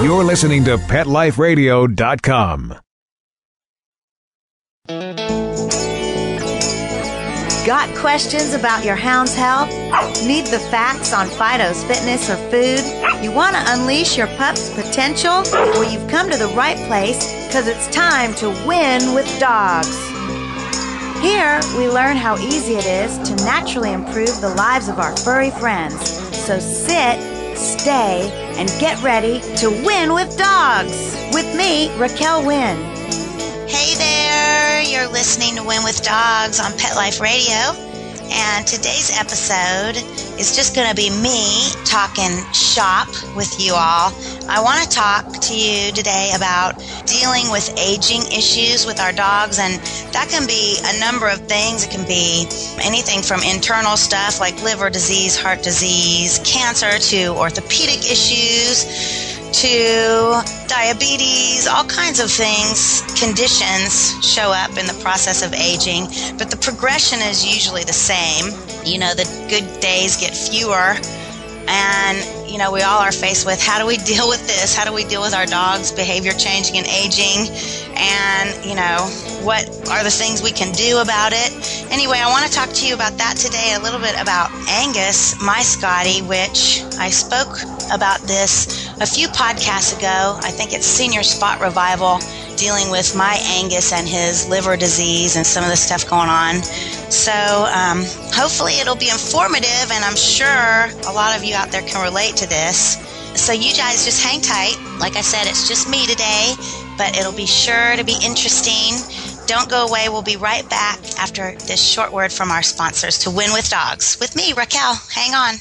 You're listening to PetLifeRadio.com. Got questions about your hound's health? Need the facts on Fido's fitness or food? You want to unleash your pup's potential? Well, you've come to the right place because it's time to win with dogs. Here, we learn how easy it is to naturally improve the lives of our furry friends. So sit, stay, and get ready to win with dogs. With me, Raquel Wynn. Hey there, you're listening to Wynn With Dogs on Pet Life Radio, and today's episode is just going to be me talking shop with you all. I want to talk to you today about dealing with aging issues with our dogs, and that can be a number of things. It can be anything from internal stuff like liver disease, heart disease, cancer, to orthopedic issues, to diabetes, all kinds of things, conditions show up in the process of aging, but the progression is usually the same. You know, the good days get fewer, and, you know, we all are faced with how do we deal with this? How do we deal with our dog's behavior changing and aging? And, you know, what are the things we can do about it? Anyway, I want to talk to you about that today, a little bit about Angus, my Scotty, which I spoke about this a few podcasts ago. I think it's Senior Spot Revival, dealing with my Angus and his liver disease and some of the stuff going on. So hopefully it'll be informative, and I'm sure a lot of you out there can relate to this. So you guys just hang tight. Like I said, it's just me today, but it'll be sure to be interesting. Don't go away. We'll be right back after this short word from our sponsors to Win With Dogs. With me, Raquel. Hang on.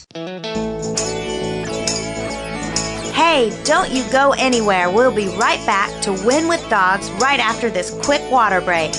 Hey, don't you go anywhere. We'll be right back to Win With Dogs right after this quick water break.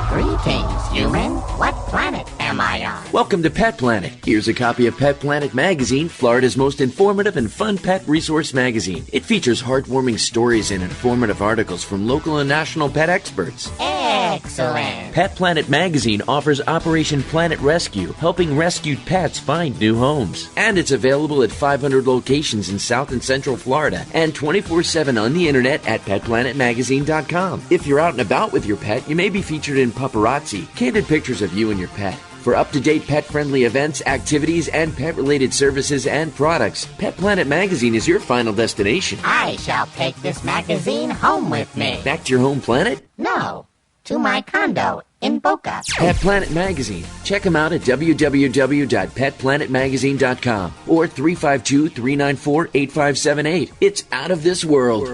Greetings, human. What planet am I on? Welcome to Pet Planet. Here's a copy of Pet Planet Magazine, Florida's most informative and fun pet resource magazine. It features heartwarming stories and informative articles from local and national pet experts. Excellent. Pet Planet Magazine offers Operation Planet Rescue, helping rescued pets find new homes. And it's available at 500 locations in South and Central Florida and 24/7 on the internet at PetPlanetMagazine.com. If you're out and about with your pet, you may be featured in Paparazzi, candid pictures of you and your pet. For up-to-date pet-friendly events, activities, and pet-related services and products, Pet Planet Magazine is your final destination. I shall take this magazine home with me. Back to your home planet? No, to my condo in Boca. Pet Planet Magazine. Check them out at www.petplanetmagazine.com or 352-394-8578. It's out of this world.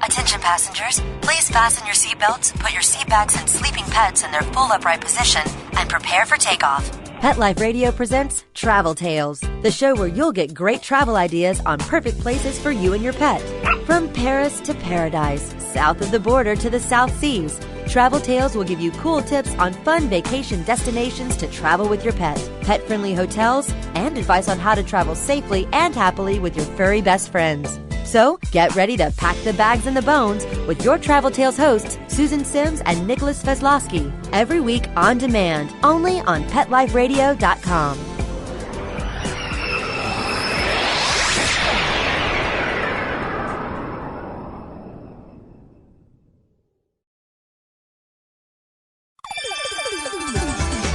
Attention passengers, please fasten your seatbelts, put your seat bags and sleeping pets in their full upright position, and prepare for takeoff. Pet Life Radio presents Travel Tales, the show where you'll get great travel ideas on perfect places for you and your pet. From Paris to paradise, south of the border to the South Seas, Travel Tales will give you cool tips on fun vacation destinations to travel with your pet, pet-friendly hotels, and advice on how to travel safely and happily with your furry best friends. So, get ready to pack the bags and the bones with your Travel Tales hosts, Susan Sims and Nicholas Veslowski, every week on demand, only on PetLifeRadio.com.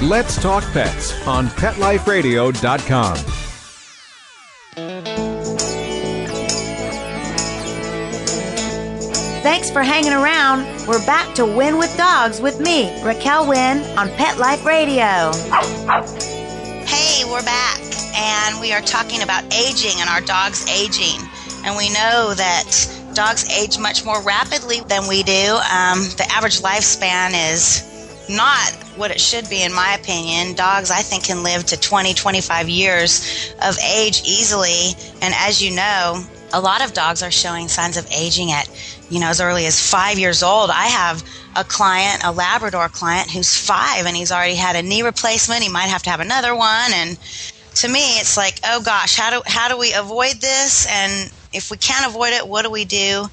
Let's Talk Pets on PetLifeRadio.com. Thanks for hanging around. We're back to Win With Dogs with me, Raquel Wynn, on Pet Life Radio. Hey, we're back, and we are talking about aging and our dogs aging. And we know that dogs age much more rapidly than we do. The average lifespan is not what it should be, in my opinion. Dogs, I think, can live to 20, 25 years of age easily. And as you know, a lot of dogs are showing signs of aging at, as early as 5 years old. I have a client, a Labrador client, who's 5, and he's already had a knee replacement. He might have to have another one. And to me, it's like, oh gosh, how do we avoid this? And if we can't avoid it, what do we do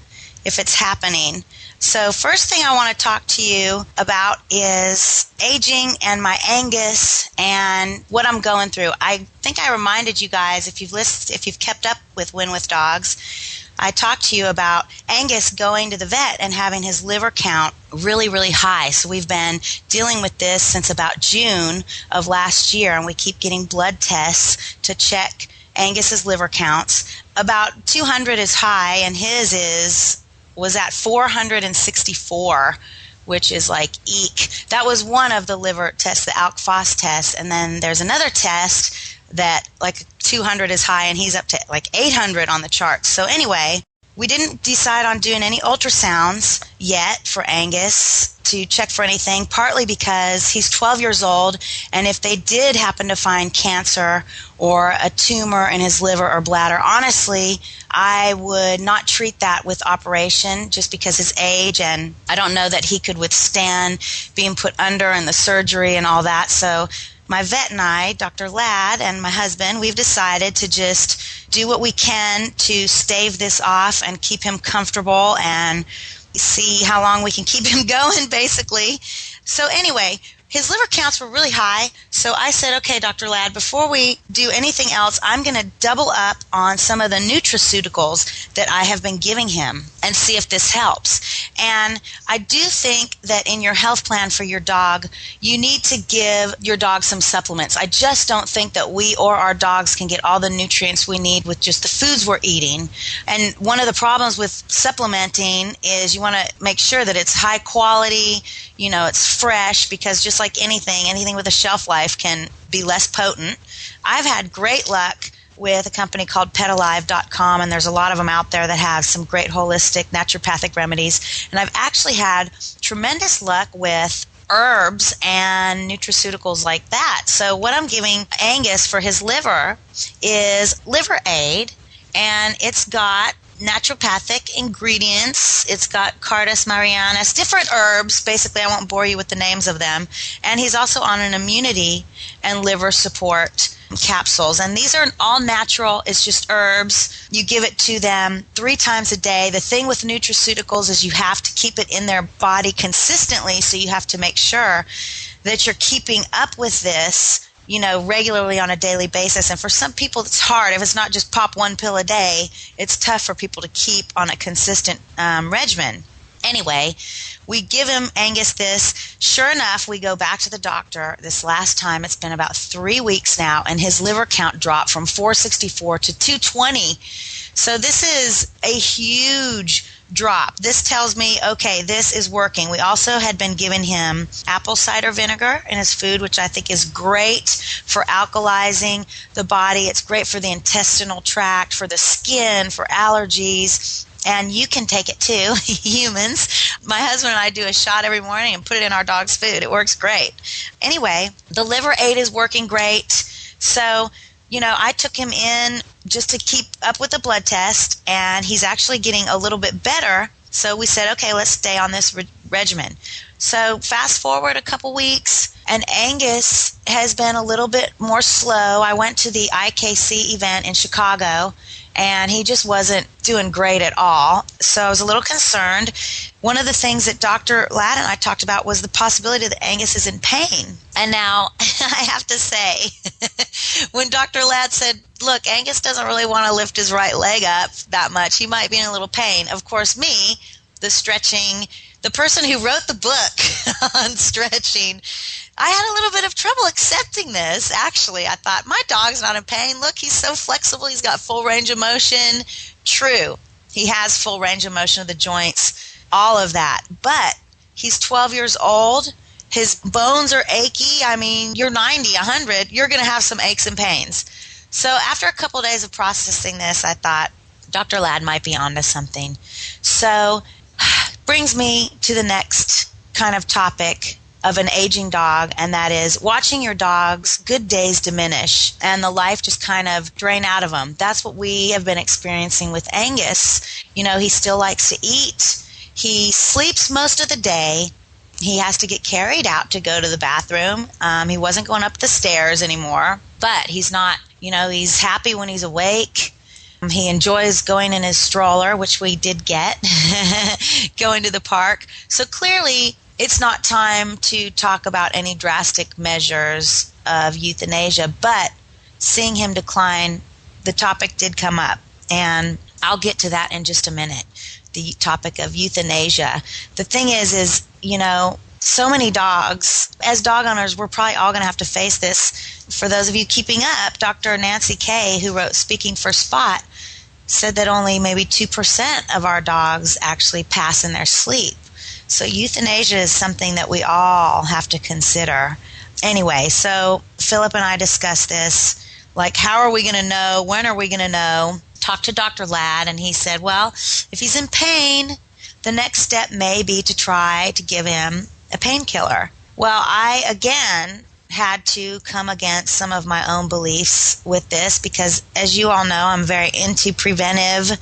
if it's happening? So first thing I want to talk to you about is aging and my Angus and what I'm going through. I think I reminded you guys, if you've kept up with Wynn With Dogs, I talked to you about Angus going to the vet and having his liver count really, really high. So we've been dealing with this since about June of last year, and we keep getting blood tests to check Angus's liver counts. About 200 is high, and his was at 464, which is like eek. That was one of the liver tests, the ALK Phos test, and then there's another test that like 200 is high, and he's up to like 800 on the charts. So anyway, we didn't decide on doing any ultrasounds yet for Angus to check for anything, partly because he's 12 years old, and if they did happen to find cancer or a tumor in his liver or bladder, honestly, I would not treat that with operation just because his age, and I don't know that he could withstand being put under and the surgery and all that. So my vet and I, Dr. Ladd, and my husband, we've decided to just do what we can to stave this off and keep him comfortable and see how long we can keep him going, basically. So anyway, his liver counts were really high, so I said, okay, Dr. Ladd, before we do anything else, I'm going to double up on some of the nutraceuticals that I have been giving him and see if this helps. And I do think that in your health plan for your dog, you need to give your dog some supplements. I just don't think that we or our dogs can get all the nutrients we need with just the foods we're eating. And one of the problems with supplementing is you want to make sure that it's high quality, it's fresh, because just like anything with a shelf life can be less potent. I've had great luck with a company called PetAlive.com, and there's a lot of them out there that have some great holistic naturopathic remedies. And I've actually had tremendous luck with herbs and nutraceuticals like that. So what I'm giving Angus for his liver is Liver Aid, and it's got naturopathic ingredients. It's got Cardus marianus, different herbs. Basically, I won't bore you with the names of them. And he's also on an immunity and liver support capsules. And these are all natural. It's just herbs. You give it to them 3 times a day. The thing with nutraceuticals is you have to keep it in their body consistently, so you have to make sure that you're keeping up with this regularly on a daily basis. And for some people, it's hard. If it's not just pop 1 pill a day, it's tough for people to keep on a consistent regimen. Anyway, we give him Angus this. Sure enough, we go back to the doctor this last time. It's been about 3 weeks now, and his liver count dropped from 464 to 220. So this is a huge drop. This tells me, okay, this is working. We also had been giving him apple cider vinegar in his food, which I think is great for alkalizing the body. It's great for the intestinal tract, for the skin, for allergies. And you can take it too, humans. My husband and I do a shot every morning and put it in our dog's food. It works great. Anyway, the Liver Aid is working great. So, I took him in just to keep up with the blood test, and he's actually getting a little bit better. So we said, okay, let's stay on this regimen. So fast forward a couple weeks, and Angus has been a little bit more slow. I went to the IKC event in Chicago, and he just wasn't doing great at all. So I was a little concerned. One of the things that Dr. Ladd and I talked about was the possibility that Angus is in pain. And now I have to say, when Dr. Ladd said, look, Angus doesn't really want to lift his right leg up that much, he might be in a little pain. Of course, me, the stretching, the person who wrote the book on stretching, I had a little bit of trouble accepting this, actually. I thought, my dog's not in pain. Look, he's so flexible. He's got full range of motion. True, he has full range of motion of the joints, all of that. But he's 12 years old. His bones are achy. I mean, you're 90, 100. You're going to have some aches and pains. So after a couple of days of processing this, I thought, Dr. Ladd might be onto something. So brings me to the next kind of topic of an aging dog, and that is watching your dog's good days diminish and the life just kind of drain out of them. That's what we have been experiencing with Angus. He still likes to eat. He sleeps most of the day. He has to get carried out to go to the bathroom. He wasn't going up the stairs anymore, but he's not He's happy when he's awake. He enjoys going in his stroller, which we did get, going to the park. So clearly, it's not time to talk about any drastic measures of euthanasia, but seeing him decline, the topic did come up. And I'll get to that in just a minute, the topic of euthanasia. The thing is, so many dogs, as dog owners, we're probably all going to have to face this. For those of you keeping up, Dr. Nancy Kay, who wrote Speaking for Spot, said that only maybe 2% of our dogs actually pass in their sleep. So euthanasia is something that we all have to consider. Anyway, so Philip and I discussed this. Like, how are we going to know? When are we going to know? Talked to Dr. Ladd, and he said, well, if he's in pain, the next step may be to try to give him a painkiller. Well, I, again, had to come against some of my own beliefs with this because, as you all know, I'm very into preventive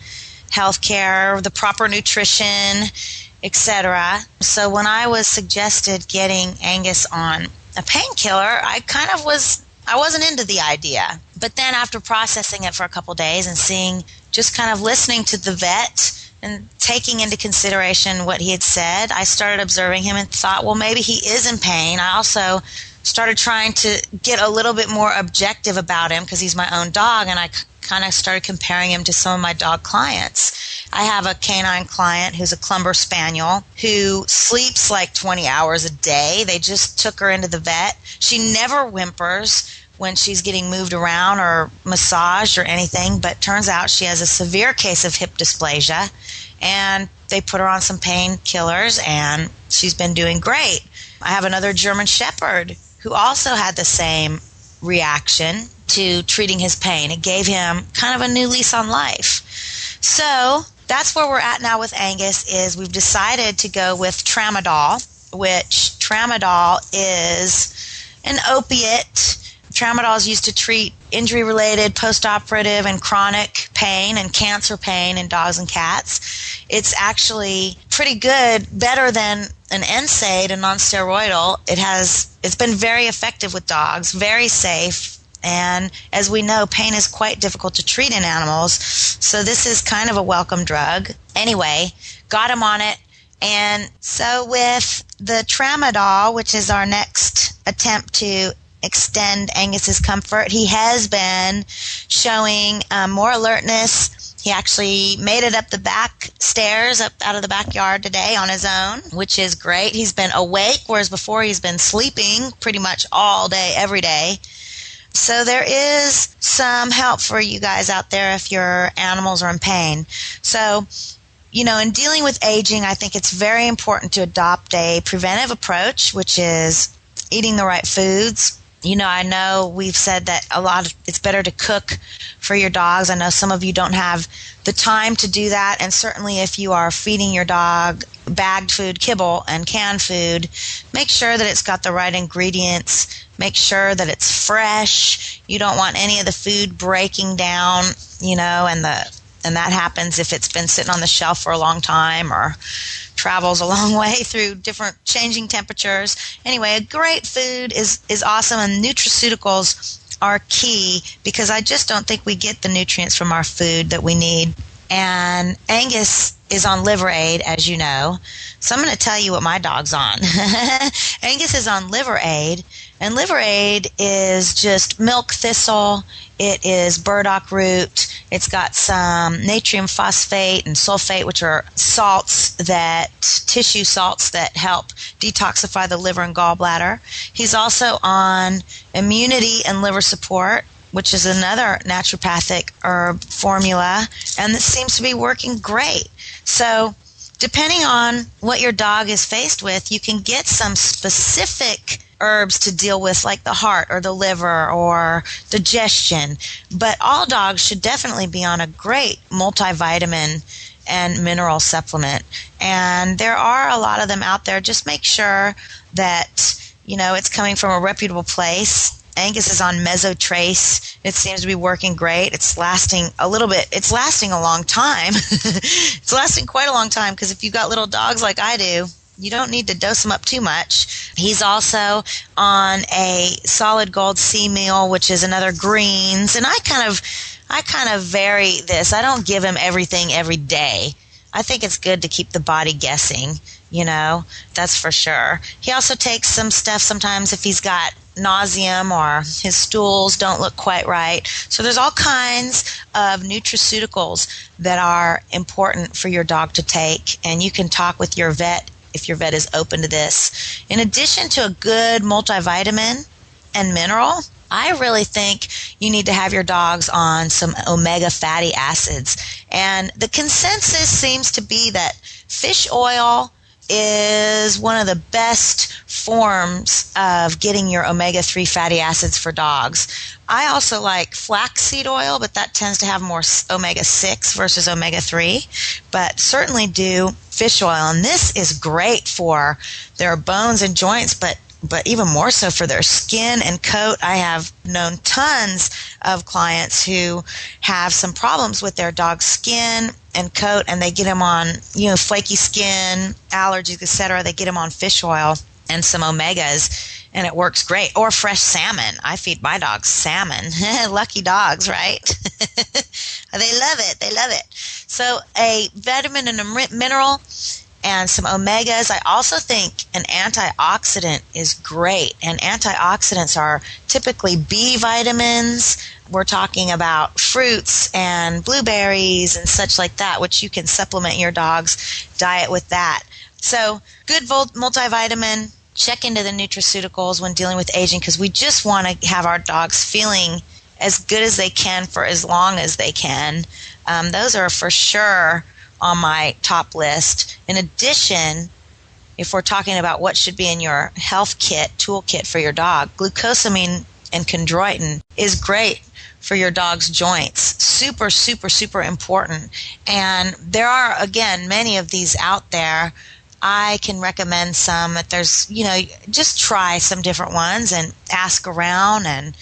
health care, the proper nutrition, etc. So when I was suggested getting Angus on a painkiller, I wasn't into the idea. But then after processing it for a couple days and just kind of listening to the vet and taking into consideration what he had said, I started observing him and thought, well, maybe he is in pain. I also started trying to get a little bit more objective about him because he's my own dog, and I kind of started comparing him to some of my dog clients. I have a canine client who's a Clumber Spaniel who sleeps like 20 hours a day. They just took her into the vet. She never whimpers when she's getting moved around or massaged or anything, but turns out she has a severe case of hip dysplasia, and they put her on some painkillers, and she's been doing great. I have another German Shepherd who also had the same reaction to treating his pain. It gave him kind of a new lease on life. So that's where we're at now with Angus. Is we've decided to go with tramadol, which tramadol is an opiate. Tramadol is used to treat injury-related, post-operative, and chronic pain and cancer pain in dogs and cats. It's actually pretty good, better than an NSAID, a non-steroidal. It's been very effective with dogs, very safe, and as we know, pain is quite difficult to treat in animals, so this is kind of a welcome drug. Anyway, got him on it, and so with the tramadol, which is our next attempt to extend Angus's comfort, he has been showing more alertness. He actually made it up the back stairs, up out of the backyard today on his own, which is great. He's been awake, whereas before he's been sleeping pretty much all day, every day. So there is some help for you guys out there if your animals are in pain. So, in dealing with aging, I think it's very important to adopt a preventive approach, which is eating the right foods. I know we've said that it's better to cook for your dogs. I know some of you don't have the time to do that, and certainly if you are feeding your dog bagged food, kibble, and canned food, make sure that it's got the right ingredients. Make sure that it's fresh. You don't want any of the food breaking down, and that happens if it's been sitting on the shelf for a long time or travels a long way through different changing temperatures. Anyway, a great food is awesome, and nutraceuticals are key because I just don't think we get the nutrients from our food that we need. And Angus is on Liver Aid, as you know. So I'm going to tell you what my dog's on. Angus is on Liver Aid, and Liver Aid is just milk thistle. It is burdock root. It's got some natrium phosphate and sulfate, which are tissue salts that help detoxify the liver and gallbladder. He's also on immunity and liver support, which is another naturopathic herb formula, and this seems to be working great. So depending on what your dog is faced with, you can get some specific herbs to deal with, like the heart or the liver or digestion. But all dogs should definitely be on a great multivitamin and mineral supplement. And there are a lot of them out there. Just make sure that, it's coming from a reputable place. Angus is on Mesotrace. It seems to be working great. It's lasting a little bit. It's lasting a long time. It's lasting quite a long time because if you've got little dogs like I do, you don't need to dose him up too much. He's also on a solid gold sea meal, which is another greens. And I kind of vary this. I don't give him everything every day. I think it's good to keep the body guessing, that's for sure. He also takes some stuff sometimes if he's got nauseum or his stools don't look quite right. So there's all kinds of nutraceuticals that are important for your dog to take, and you can talk with your vet if your vet is open to this. In addition to a good multivitamin and mineral, I really think you need to have your dogs on some omega fatty acids. And the consensus seems to be that fish oil is one of the best forms of getting your omega-3 fatty acids for dogs. I also like flaxseed oil, but that tends to have more omega-6 versus omega-3. But certainly do fish oil. And this is great for their bones and joints, but even more so for their skin and coat. I have known tons of clients who have some problems with their dog's skin and coat, and they get them on, flaky skin, allergies, etc. They get them on fish oil and some omegas, and it works great. Or fresh salmon. I feed my dogs salmon. Lucky dogs, right? They love it. They love it. So a vitamin and a mineral and some omegas. I also think an antioxidant is great. And antioxidants are typically B vitamins. We're talking about fruits and blueberries and such like that, which you can supplement your dog's diet with that. So good multivitamin. Check into the nutraceuticals when dealing with aging, because we just want to have our dogs feeling as good as they can for as long as they can. Those are for sure on my top list. In addition, if we're talking about what should be in your health kit, toolkit for your dog, glucosamine and chondroitin is great for your dog's joints. Super, super, super important. And there are, again, many of these out there. I can recommend some. That there's, just try some different ones and ask around, and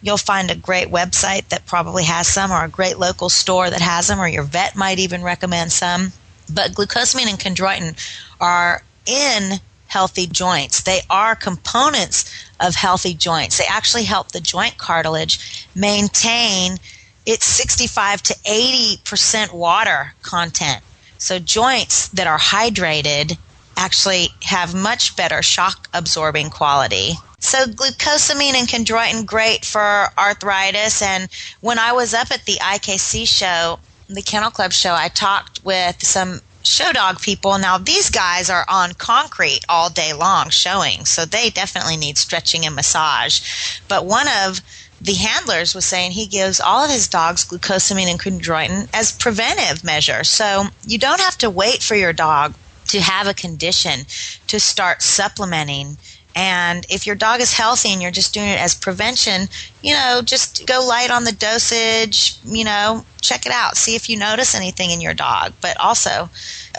you'll find a great website that probably has some, or a great local store that has them, or your vet might even recommend some. But glucosamine and chondroitin are in healthy joints. They are components of healthy joints. They actually help the joint cartilage maintain its 65 to 80% water content. So joints that are hydrated actually have much better shock absorbing quality. So glucosamine and chondroitin, great for arthritis. And when I was up at the IKC show, the Kennel Club show, I talked with some show dog people. Now, these guys are on concrete all day long showing, so they definitely need stretching and massage. But one of the handlers was saying he gives all of his dogs glucosamine and chondroitin as preventive measure. So you don't have to wait for your dog to have a condition to start supplementing. And if your dog is healthy and you're just doing it as prevention, just go light on the dosage, check it out. See if you notice anything in your dog. But also,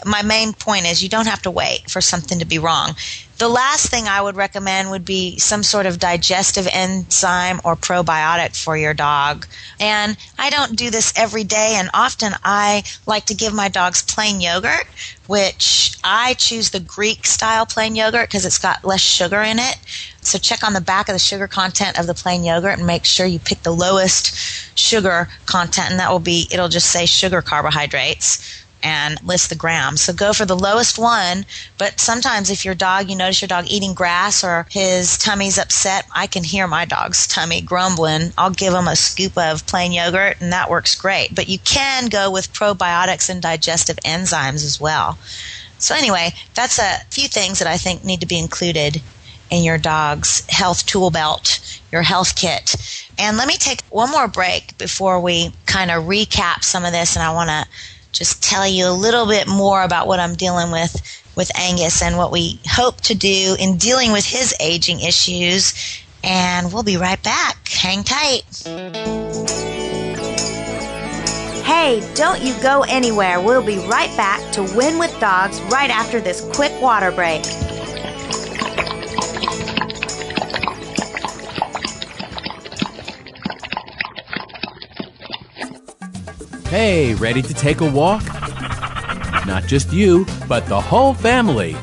my main point is you don't have to wait for something to be wrong. The last thing I would recommend would be some sort of digestive enzyme or probiotic for your dog. And I don't do this every day, and often I like to give my dogs plain yogurt, which I choose the Greek-style plain yogurt because it's got less sugar in it. So check on the back of the sugar content of the plain yogurt and make sure you pick the lowest sugar content, and it'll just say sugar carbohydrates and list the grams. So go for the lowest one. But sometimes if you notice your dog eating grass or his tummy's upset, I can hear my dog's tummy grumbling, I'll give him a scoop of plain yogurt, and that works great. But you can go with probiotics and digestive enzymes as well. So anyway, that's a few things that I think need to be included in your dog's health tool belt, your health kit. And let me take one more break before we kind of recap some of this, and I want to just tell you a little bit more about what I'm dealing with Angus and what we hope to do in dealing with his aging issues. And we'll be right back. Hang tight. Hey, don't you go anywhere. We'll be right back to Wynn with Dogs right after this quick water break. Hey, ready to take a walk? Not just you, but the whole family.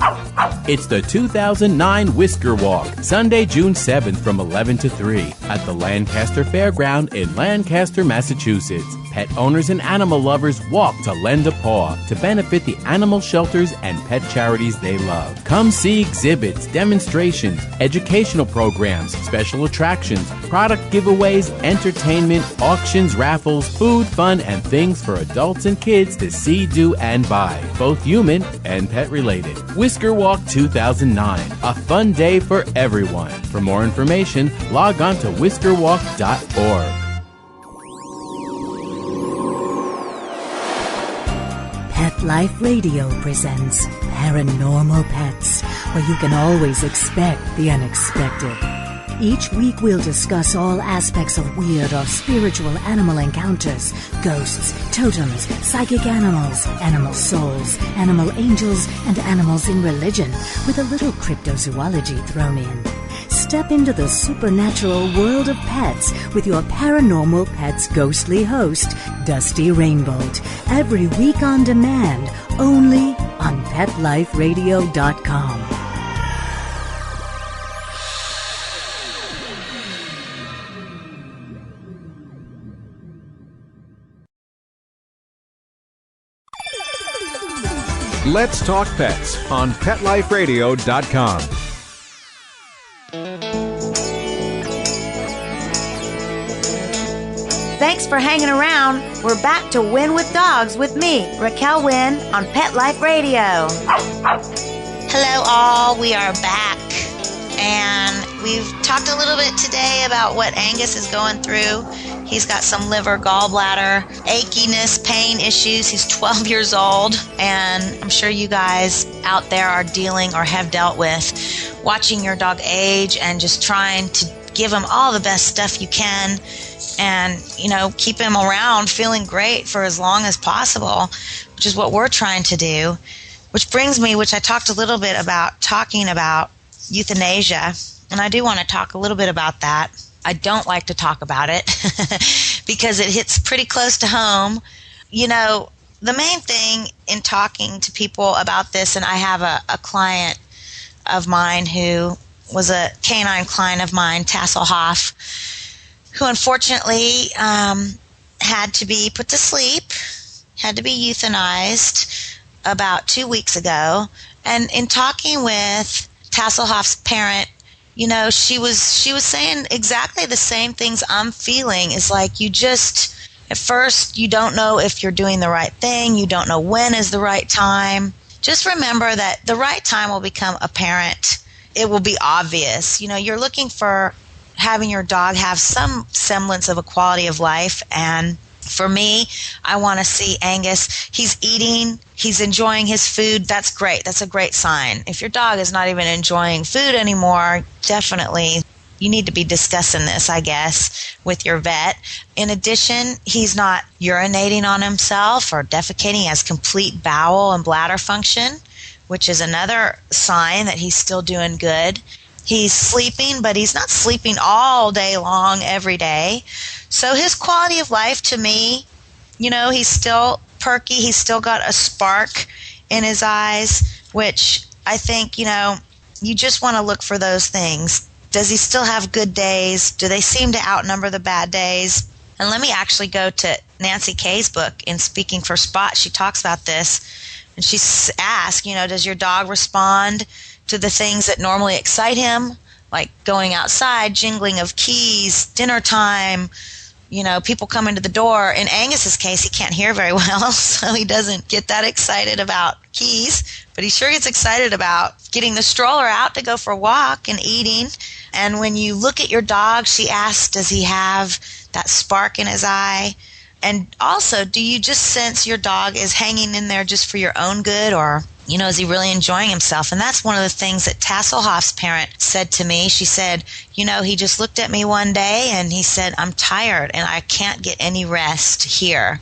It's the 2009 Whisker Walk, Sunday, June 7th from 11 to 3 at the Lancaster Fairground in Lancaster, Massachusetts. Pet owners and animal lovers walk to lend a paw to benefit the animal shelters and pet charities they love. Come see exhibits, demonstrations, educational programs, special attractions, product giveaways, entertainment, auctions, raffles, food, fun, and things for adults and kids to see, do, and buy, both human and pet related. Whisker Walk 2009, a fun day for everyone. For more information, log on to whiskerwalk.org. Pet Life Radio presents Paranormal Pets, where you can always expect the unexpected. Each week we'll discuss all aspects of weird or spiritual animal encounters, ghosts, totems, psychic animals, animal souls, animal angels, and animals in religion, with a little cryptozoology thrown in. Step into the supernatural world of pets with your Paranormal Pets ghostly host, Dusty Rainbolt, every week on demand, only on PetLifeRadio.com. Let's Talk Pets on PetLifeRadio.com. Thanks for hanging around. We're back to Wynn with Dogs with me, Raquel Wynn, on Pet Life Radio. Hello all, we are back. And we've talked a little bit today about what Angus is going through. He's got some liver, gallbladder, achiness, pain issues. He's 12 years old, and I'm sure you guys out there are dealing or have dealt with watching your dog age and just trying to give him all the best stuff you can and, keep him around feeling great for as long as possible, which is what we're trying to do. Which brings me, which I talked a little bit about, talking about euthanasia, and I do want to talk a little bit about that. I don't like to talk about it because it hits pretty close to home. The main thing in talking to people about this, and I have a client of mine who was a canine client of mine, Tasselhoff, who unfortunately had to be put to sleep, had to be euthanized about 2 weeks ago. And in talking with Tasselhoff's parent, she was saying exactly the same things I'm feeling. Is like you just, at first, you don't know if you're doing the right thing. You don't know when is the right time. Just remember that the right time will become apparent. It will be obvious. You're looking for having your dog have some semblance of a quality of life. And for me, I want to see Angus. He's eating. He's enjoying his food. That's great. That's a great sign. If your dog is not even enjoying food anymore, definitely you need to be discussing this, I guess, with your vet. In addition, he's not urinating on himself or defecating. He has complete bowel and bladder function, which is another sign that he's still doing good. He's sleeping, but he's not sleeping all day long every day. So his quality of life, to me, he's still perky. He's still got a spark in his eyes, which I think, you just want to look for those things. Does he still have good days? Do they seem to outnumber the bad days? And let me actually go to Nancy Kay's book in Speaking for Spot. She talks about this, and she asks, does your dog respond to the things that normally excite him, like going outside, jingling of keys, dinner time, people coming to the door. In Angus's case, he can't hear very well, so he doesn't get that excited about keys, but he sure gets excited about getting the stroller out to go for a walk and eating. And when you look at your dog, she asks, does he have that spark in his eye? And also, do you just sense your dog is hanging in there just for your own good, or is he really enjoying himself? And that's one of the things that Tasselhoff's parent said to me. She said, he just looked at me one day and he said, I'm tired and I can't get any rest here.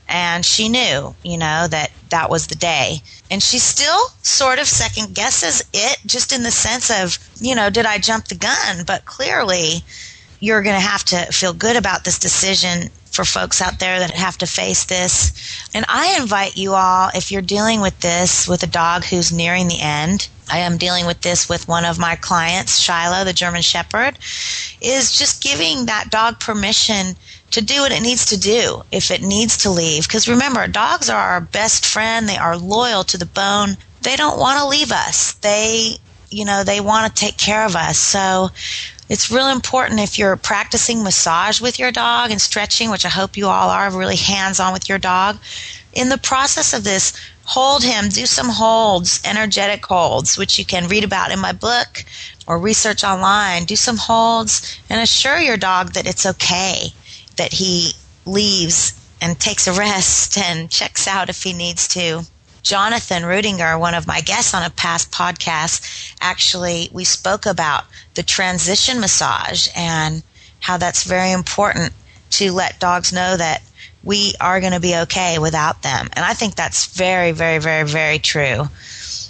And she knew, that was the day. And she still sort of second guesses it, just in the sense of, did I jump the gun? But clearly you're going to have to feel good about this decision for folks out there that have to face this. And I invite you all, if you're dealing with this with a dog who's nearing the end, I am dealing with this with one of my clients, Shiloh, the German Shepherd, is just giving that dog permission to do what it needs to do if it needs to leave. Because remember, dogs are our best friend. They are loyal to the bone. They don't want to leave us. They want to take care of us. So it's real important if you're practicing massage with your dog and stretching, which I hope you all are, really hands-on with your dog. In the process of this, hold him, do some holds, energetic holds, which you can read about in my book or research online. Do some holds and assure your dog that it's okay, that he leaves and takes a rest and checks out if he needs to. Jonathan Rudinger, one of my guests on a past podcast, actually, we spoke about the transition massage and how that's very important to let dogs know that we are going to be okay without them. And I think that's very, very, very, very true.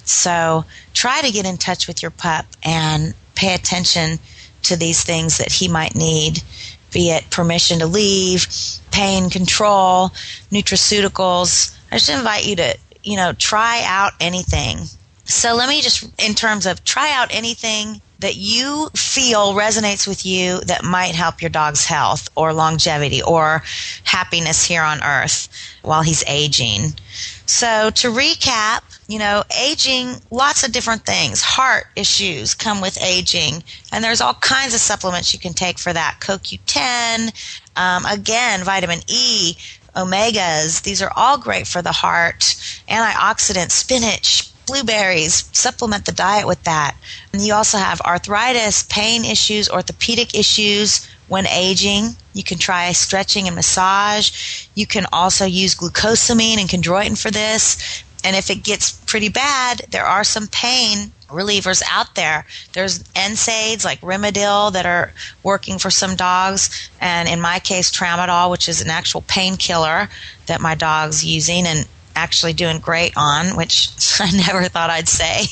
So try to get in touch with your pup and pay attention to these things that he might need, be it permission to leave, pain control, nutraceuticals. I just invite you to try out anything. So let me just, in terms of try out anything that you feel resonates with you that might help your dog's health or longevity or happiness here on earth while he's aging. So to recap, aging, lots of different things. Heart issues come with aging, and there's all kinds of supplements you can take for that. CoQ10, again, vitamin E, omegas, these are all great for the heart. Antioxidants, spinach, blueberries, supplement the diet with that. And you also have arthritis, pain issues, orthopedic issues when aging. You can try stretching and massage. You can also use glucosamine and chondroitin for this. And if it gets pretty bad, there are some pain relievers out there. There's NSAIDs like Rimadyl that are working for some dogs, and in my case, Tramadol, which is an actual painkiller that my dog's using and actually doing great on, which I never thought I'd say,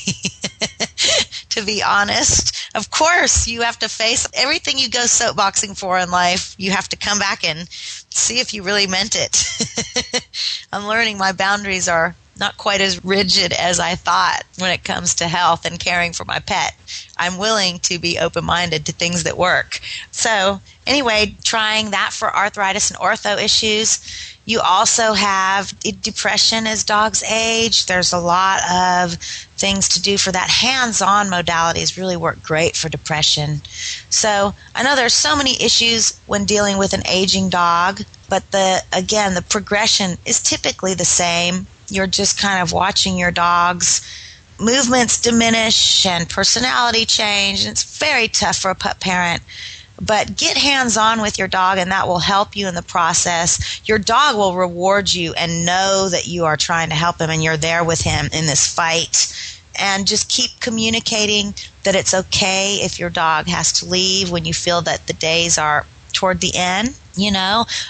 to be honest. Of course, you have to face everything you go soapboxing for in life. You have to come back and see if you really meant it. I'm learning my boundaries are not quite as rigid as I thought when it comes to health and caring for my pet. I'm willing to be open-minded to things that work. So anyway, trying that for arthritis and ortho issues. You also have depression as dogs age. There's a lot of things to do for that. Hands-on modalities really work great for depression. So I know there's so many issues when dealing with an aging dog, but the progression is typically the same. You're just kind of watching your dog's movements diminish and personality change, and it's very tough for a pup parent. But get hands-on with your dog, and that will help you in the process. Your dog will reward you and know that you are trying to help him and you're there with him in this fight. And just keep communicating that it's okay if your dog has to leave when you feel that the days are toward the end.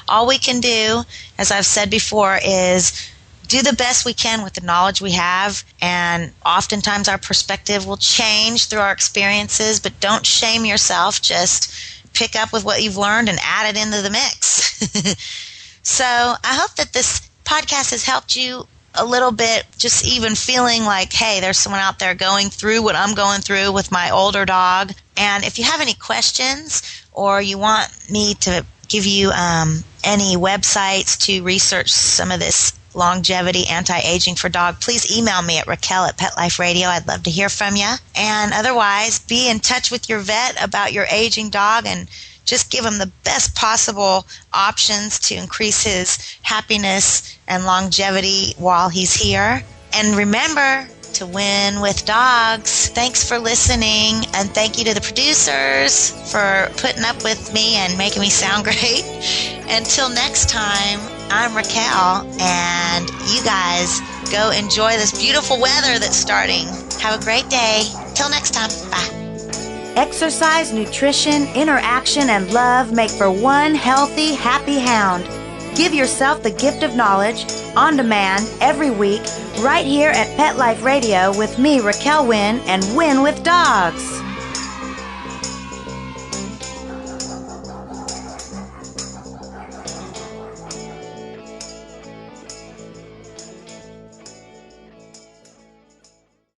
All we can do, as I've said before, is do the best we can with the knowledge we have, and oftentimes our perspective will change through our experiences, but don't shame yourself. Just pick up with what you've learned and add it into the mix. So I hope that this podcast has helped you a little bit, just even feeling like, hey, there's someone out there going through what I'm going through with my older dog. And if you have any questions or you want me to give you any websites to research some of this longevity, anti-aging for dog, please email me at Raquel at Pet Life Radio. I'd love to hear from you. And otherwise, be in touch with your vet about your aging dog and just give him the best possible options to increase his happiness and longevity while he's here. And remember to win with dogs. Thanks for listening, and thank you to the producers for putting up with me and making me sound great. Until next time, I'm Raquel, and you guys go enjoy this beautiful weather that's starting. Have a great day. Till next time. Bye. Exercise, nutrition, interaction, and love make for one healthy, happy hound. Give yourself the gift of knowledge on demand every week right here at Pet Life Radio with me, Raquel Wynn, and Wynn with Dogs.